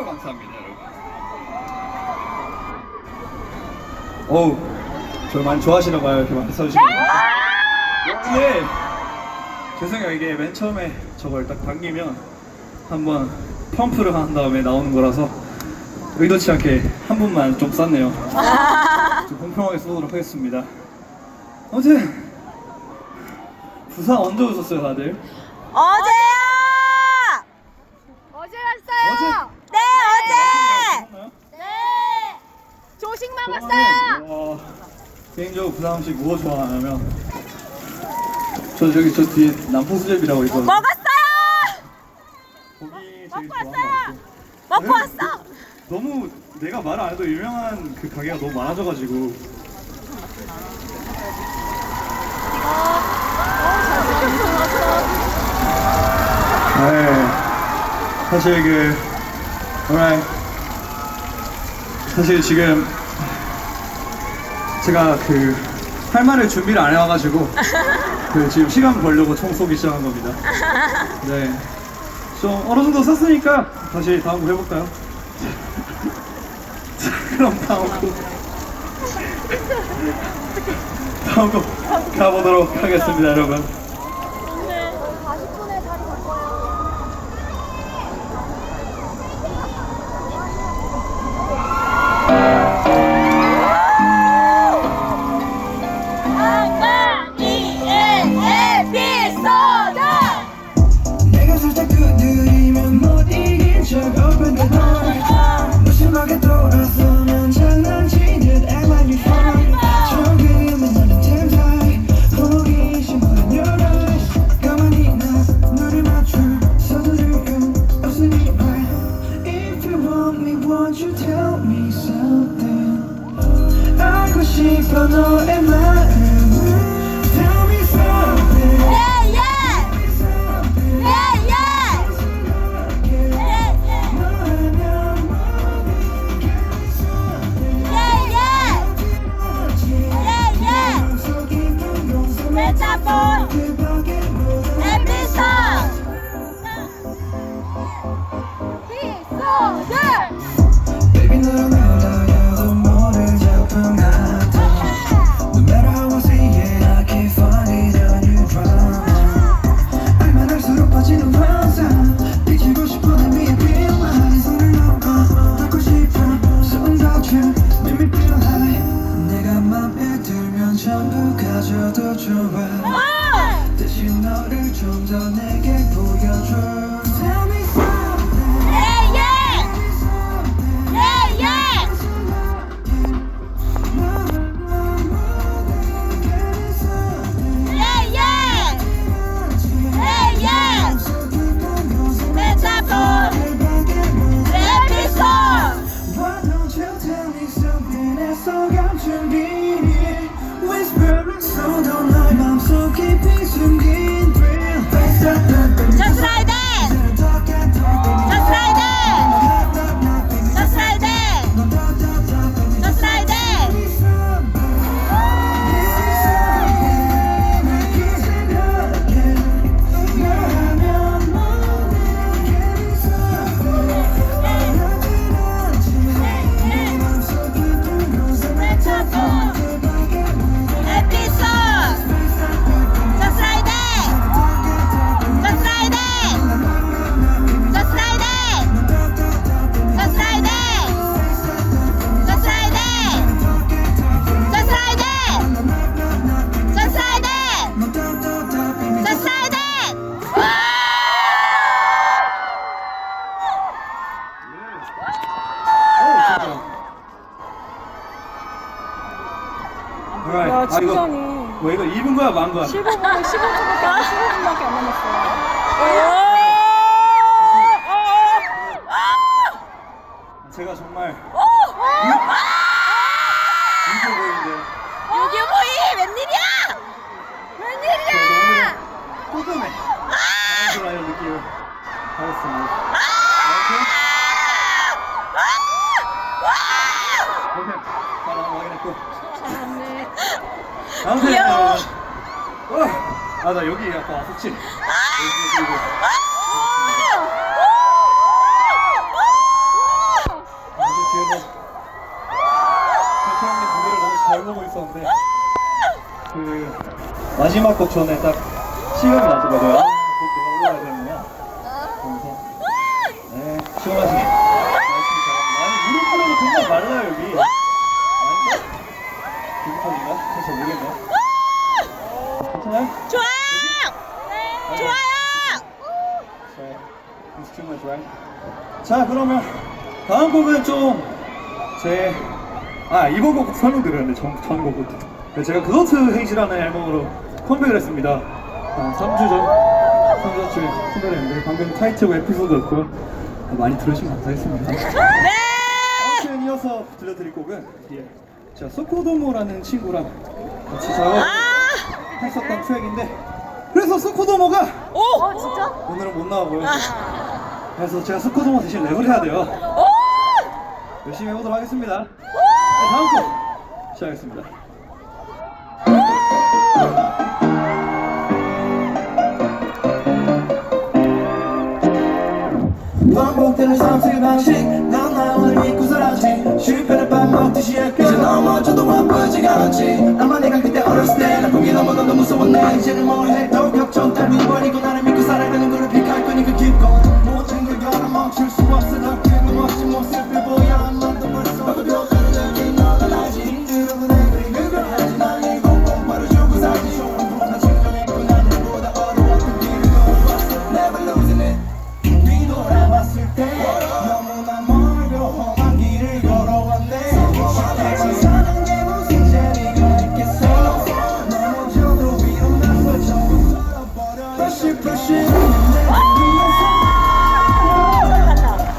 감사합니다, 여러분. 어우, 저를 많이 좋아하시나 봐요. 이렇게 많이 써주시는 거. 근데 죄송해요. 이게 맨 처음에 저걸 딱 당기면 한번 펌프를 한 다음에 나오는 거라서 의도치 않게 한 분만 좀 쌌네요. 좀 공평하게 쏘도록 하겠습니다. 아무튼 부산 언제 오셨어요, 다들? 어제요! 어제 왔어요! 네, 어제! 네! 조식만 왔어요! 와, 개인적으로 부산 음식 뭐 좋아하냐면 저 저기 저 뒤에 남포수제비라고 있거든요. 먹었어요! 거기 제일 먹고 좋아하는 왔어요! 것 같아요. 먹고 왔어! 너무 내가 말 안 해도 유명한 그 가게가 너무 많아져가지고 네, 사실 사실 지금 제가 할 말을 준비를 안 해와가지고 지금 시간 벌려고 총 쏘기 시작한 겁니다. 네, 좀 어느 정도 썼으니까 다시 다음 거 해볼까요? 자, 그럼 다음 거 가보도록 하겠습니다, 여러분. 40분에 다리 바꿔요. 내가 살짝 두드리면 못 이긴 척 open the door 무심하게 돌아서면 장난치듯 act like you fine 조금은 너는 damn tight 호기심 어린 your eyes 가만히 나 너를 맞춰 서두를 건 없으니 말 If you want me won't you tell me something 알고 싶어 너의 마음을 Tell me something Baby 너랑 나도 모를 작품 같아 No matter how I say it I can't find it a new drama 알면 할수록 빠지는 환상 비치고 싶어 내 위에 빛만 손을 놓고 닿고 싶어 손 닿쳐 Make me feel high 내가 맘에 들면 전부 가져도 좋아 대신 너를 좀 더 내게 보여줘 Tell me something Why don't you tell me something 애써 감춘 비밀 Whispering 소도 너의 맘속 깊이 숨긴 thrill Just like that! 입은 거야 만 거야? 15분밖에 안 남았어요. 제가 정말 이겨 보이는데 유교보이 웬일이야? 웬일이야? 호감해 이런 느낌을 하겠습니다. 오케이. 잘 확인했고. 다음 귀여워. 나 여기 아까 왔었지? 여기. 뒤에서 태형님 무대를 너무 잘 보고 있었는데 그 마지막 곡 전에 딱 시간이 나더라고요. 곧 내가 올라가야 되는구나. 그래서 네 시원하시게 열심히 잘합니다. 아니 무릎 꿇어도 정말 말라요 여기. 기분 탓인가? 잘 모르겠네. 괜찮아요? 좋아요. 좋아요. It's too much, right? 자 그러면 다음 곡은 좀 이번 곡 설명드렸는데 전곡부터 제가 그노트 헤이즈라는 앨범으로 컴백을 했습니다. 3주 전에 컴백을 했는데 방금 타이틀곡 에피소드였고요. 많이 들으시면 감사하겠습니다. 네. 아무튼 이어서 들려드릴 곡은 제가 소코도모라는 친구랑 같이 작업했었던 트랙인데 그래서 소코도모가 진짜? 오늘은 못 나와 보여요. 그래서 제가 소코도모 대신 랩을 해야 돼요. 열심히 해보도록 하겠습니다. 다음 곡 시작하겠습니다. 반복되는 선택의 방식 넌 나 오늘 믿고 살았지 실패를 밥 먹듯이 할게 이제 넘어져도 아프지가 않지 아마 내가 그때 어렸을 때 나쁘게 너무너무 무서웠네 이제는 뭘 해도 격전 따위 버리고 나를 믿고 살아야 되는 걸 픽할 거니까 keep going 모든 걸 걸어 멈출 수 없어 더 크고 멋진 모습을 보여야만 더 벌써 바꾸려가는 느낌 너는 알지 힘들어도 내 그림 그걸 하지 난 일곱 번 벌어주고 살지 좋은 나 지금 있고 난 내보다 어려웠던 길을 걸어왔어 Never losing it 뒤돌아봤을 때 너무나 멀고 험한 길을 걸어왔네 같이 사는 게 무슨 재미가 있겠어 넘어져도 위로 나서 전부 털어버려 Push it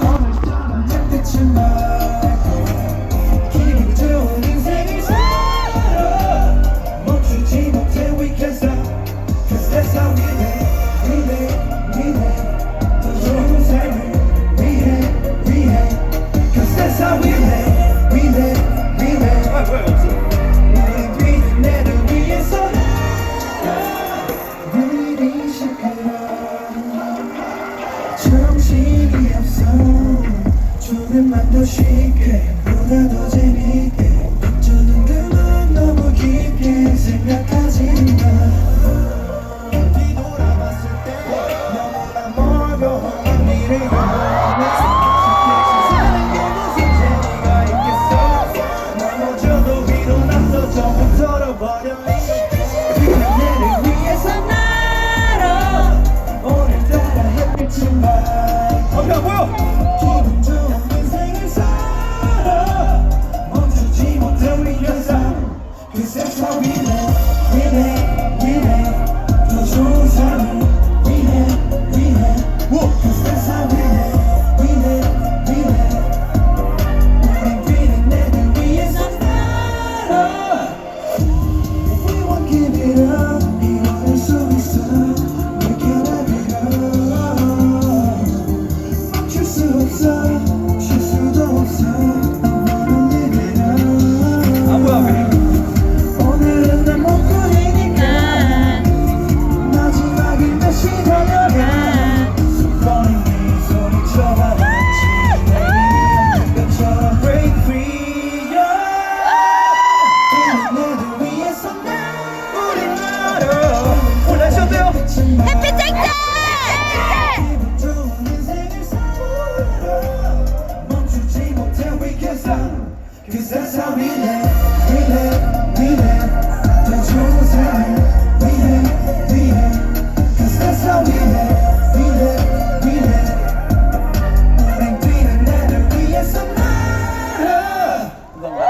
오늘따라 햇빛이 맑고 기분 좋은 인생을 살아 멈추지 못해 we can't stop Cause that's how we live 더 좋은 삶을 위해 Cause that's how we live 왜 없어? 우리 뒤는 애를 위해서 내일이 시끄러 정신이 없어 조금만 더 쉽게 보다 더 재밌게 어쩌는 그만 너무 깊게 생각하지 마 뒤돌아봤을 때 너무나 멀고 험한 길을 걸어왔네 사는 게 무슨 재미가 있겠어 넘어져도 위로 나서 전부 털어버려 그대를 위해서 날아 오늘따라 햇빛이 맑고 앞에 안 보여! 기분 좋은 인생을 살아 멈추지 못해 we can't stop Cause that's how we live 더 좋은 삶을 위해 Cause that's how we live 우린 뛰는 애들 위해서 살아 We won't give it up 이뤄낼 수 있어 We can have it all 멈출 수 없어 쉴 수도 없어 I wanna live it up 안 보여 앞에. 오늘은 내 목소리니까 마지막을 다시 달려가 손버린 네 소리쳐봐 마치 것처럼 break free yeah. 우린 애들 위해서 우린 나로 오늘 날씨 어때요? 햇빛 쨍쨍. 기분 좋은 인생을 살아 멈추지 못해 we can't stop Cause that's how we live 더 좋은 삶을 위해 Cause that's how we live 우린 뛰는 애들 위해서 날아 감사합니다.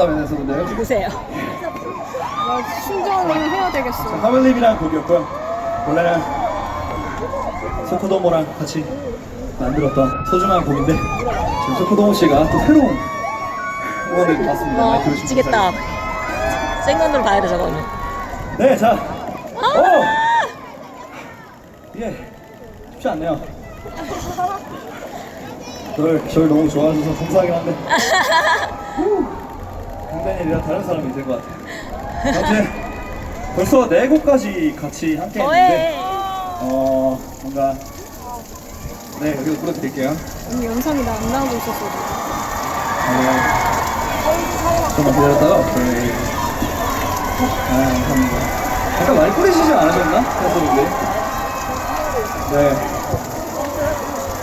안녕하세요 멤버분들. 누구세요? 충전을 해야 되겠어. 하멜립이라는 곡이었고요. 원래는 소코도모랑 같이 만들었던 소중한 곡인데 지금 소코도모 씨가 또 새로운 응원을 받습니다. 많이 들으시면 미치겠다. 감사하겠습니다. 생눈으로 봐야 돼 저거는. 네, 자, 예, 쉽지 않네요. 저를 너무 좋아하셔서 감사하긴 한데 강단일이라 다른 사람이 된 것 같아요. 아무튼 벌써 4곡까지 같이 함께 했는데 뭔가 네, 여기서 불러드릴게요. 언니 영상이 나 안 나오고 있었어. 조금만 기다렸다가 오케이. 감사합니다. 약간 많이 뿌리시지 않으셨나? 팬분들. 네.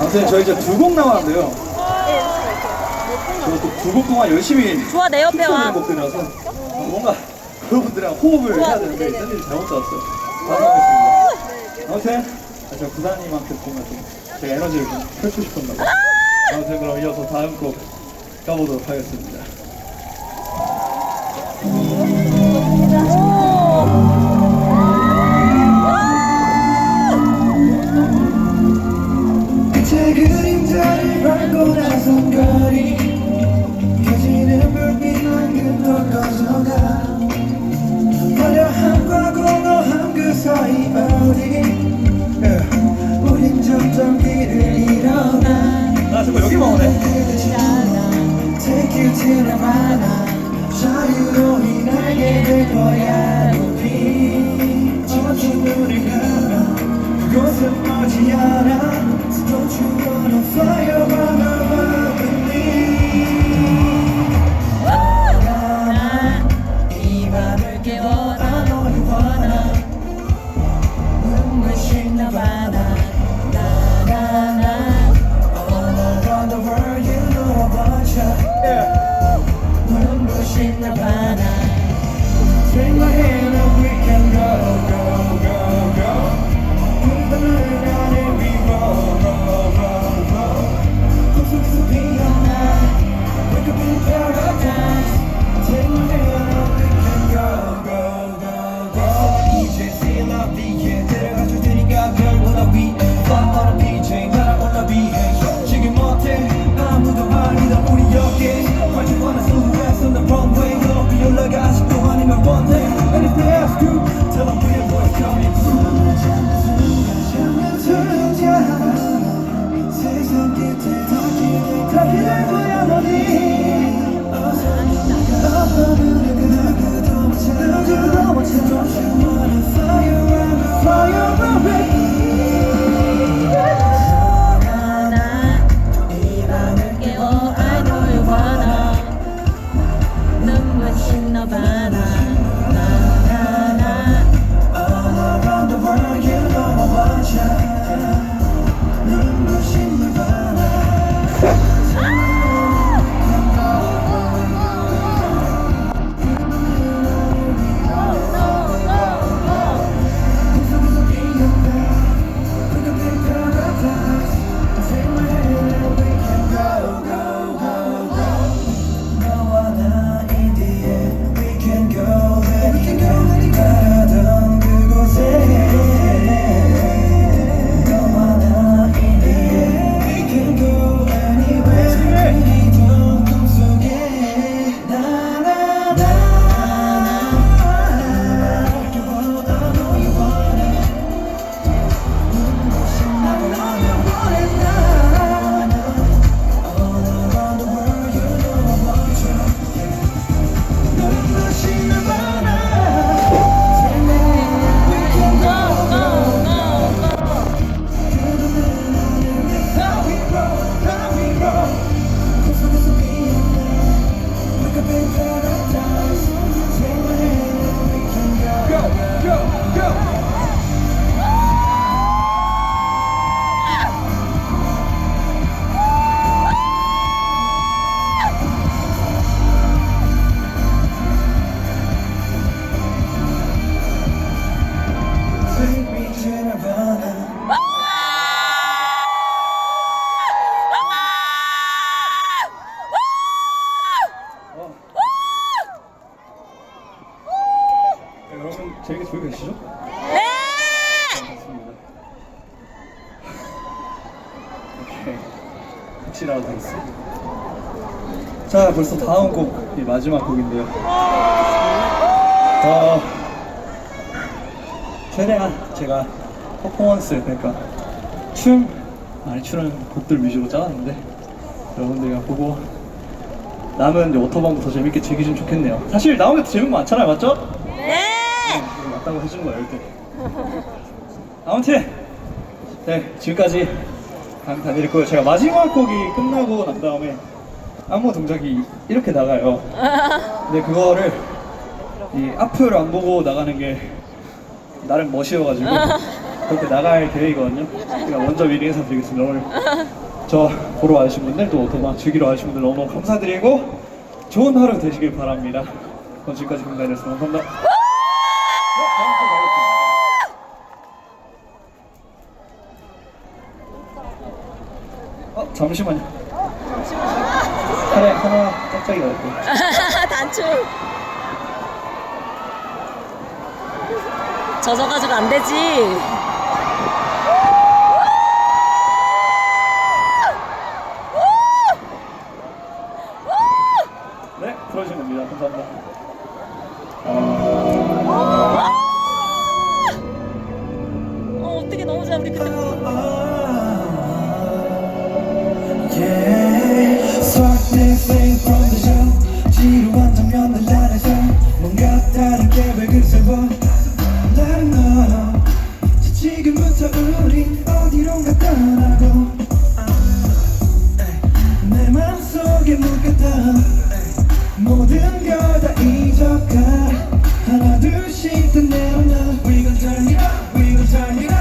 아무튼 저희 이제 2곡 남았는데요. 저도 2곡 동안 열심히 좋아, 내 옆에 와. 춤추는 곡들이라서 뭔가 여러분들이랑 호흡을 해야 되는데 샌들이 잘못 잡았어요. 감사하겠습니다. 아무튼 제가 부사님한테 뭔가 좀 제 에너지를 좀 펼치고 싶었나 봐요. 아무튼 그럼 이어서 다음 곡 가보도록 하겠습니다. 그때 그림자를 밟고 나선 거리 켜지는 불빛만큼 더 커져가 화려함과 공허함 그 사이 어디 우린 점점 길을 잃어가 아 잠깐 여기만 오네. Take you to Nirvana 자유로이 날게 될 거야 높이 젖은 눈을 감아 그곳은 멀지 않아 So don't you wanna fly around the world with me 이 밤을 깨워라 너를 원하 눈부신 Nirvana 나나나 All around the world you know I want you 눈부신 Nirvana Take my hand and we can go, go, go, go Put the moon on and we roll, roll, roll, roll 꿈속에서 피어나 Wake up in paradise Take my hand and we can go, go, go, go 이제 feel up 뒤에 데려가줄 테니까 별보다 위에 Fly on a PJ 날아올라 비해 지금 어때 아무도 아니다 우리 여기 Why'd you wanna silhouettes on the runway 높이 올라가 아직도 아니면 원해 And if they ask you tell them we're boys coming through 세상 끝에 닿기를 거야 너니 어서 누구도 못 찾아 Don't you wanna fly around me 알고 계시죠? 네! 맞습니다. 오케이. 혹시라도 되겠어요. 자, 벌써 다음 곡이 마지막 곡인데요. 최대한 제가 퍼포먼스, 그러니까 많이 추는 곡들 위주로 짜놨는데 여러분들이 보고 남은 워터밤도 더 재밌게 즐기시면 좋겠네요. 사실 나온 게 더 재밌는 거 많잖아요, 맞죠? 네! 맞다고 해주는 거예요, 이렇게. 아무튼 네, 지금까지 다 드렸고요. 제가 마지막 곡이 끝나고 난 다음에 안무 동작이 이렇게 나가요. 근데 그거를 이 앞을 안 보고 나가는 게 나름 멋이어가지고 그렇게 나갈 계획이거든요. 제가 먼저 미리 인사드리겠습니다. 오늘 저 보러 와주신 분들, 또 워터밤 즐기러 와주신 분들 너무 감사드리고 좋은 하루 되시길 바랍니다. 그럼 지금까지 김다현이었습니다. 감사합니다. 잠시만요. 하나 짝짝이가 있고. 단추. 젖어가지고 안 되지. 네, 들어주시면 됩니다. 감사합니다. 어떻게 너무 잘 우리 그때. Start this thing from the jump. 지루한 장면들 안에서 뭔가 다른 계획을 세워. Let it know. 지금부터 우린 어디론가 떠나고 내 맘속에 묻겠다. 모든 걸 다 잊어가. 하나 둘씩 다 내려놔. We gon' turn it up, we gon' turn it up.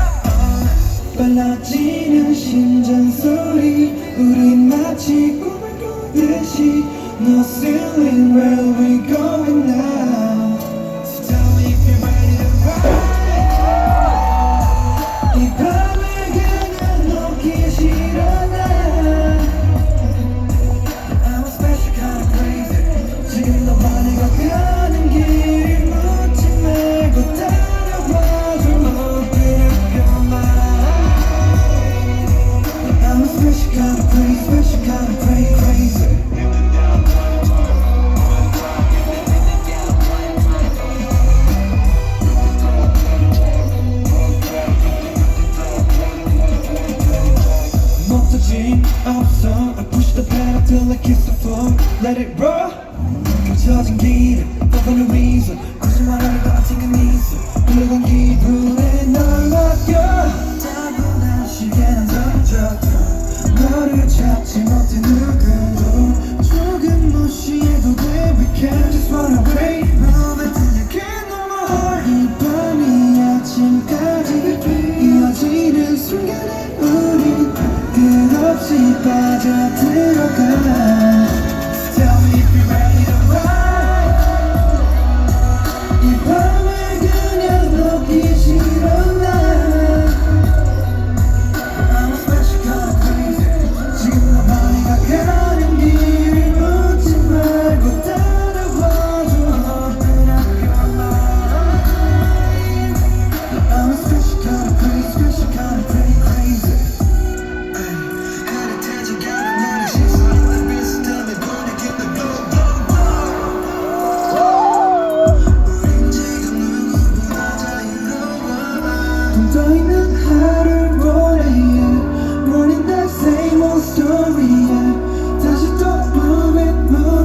빨라지는 심장 소리. 우린 마치 꿈을 꾸듯이 No ceiling, where we going now? So tell me if you're ready to ride. 이 밤을 그냥 놓기 싫어 난. I'm a special kind of crazy. 지금 너만이 가는 길을 묻지 말고 따라와줘. Open up your mind. I'm a special kind of crazy, special kind of crazy. 멈춰짐 없어. I push the pedal till I kiss the floor. Let it roll. 겹쳐진 길을 떠도는 reason. 거짓말하는 것 같은 건 있어. 흘러간 기분에 널 맡겨. 따분한 시계는 던져도 너를 찾지 못해 누구도. 조금 무시해도 돼. We can just run away. 맘에 들려게 넘어. 이 밤이 아침까지 이어지는 순간에 우린 끝없이 빠져들어가. Tell me if you're ready to ride. 이 밤을 그냥 놓기 싫어 난. I'm a special kind of crazy. 지금 너만이 가는 길을 묻지 말고 따라와줘. Open up your mind. I'm a special kind of crazy, special kind of crazy. 떠있는 하루를 보내 Running that same old story yeah. 다시 또 move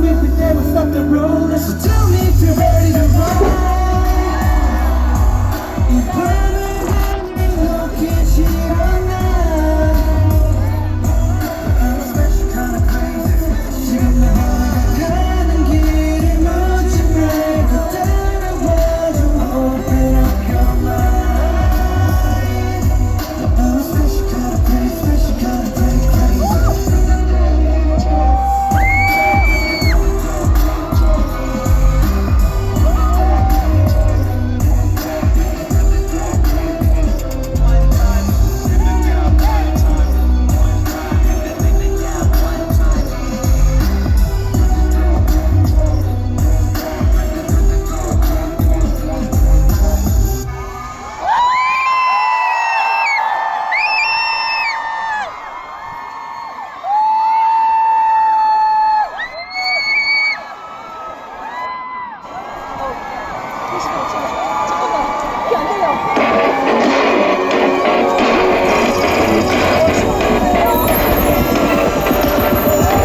it We never stop the rolling So tell me if you're ready to ride. 이 밤을 그냥 놓기 싫어 난. I'm a special kind of crazy. 지금 너가 가는 길을 묻지 말고 따라와줘. Open up your mind. 조심하세요.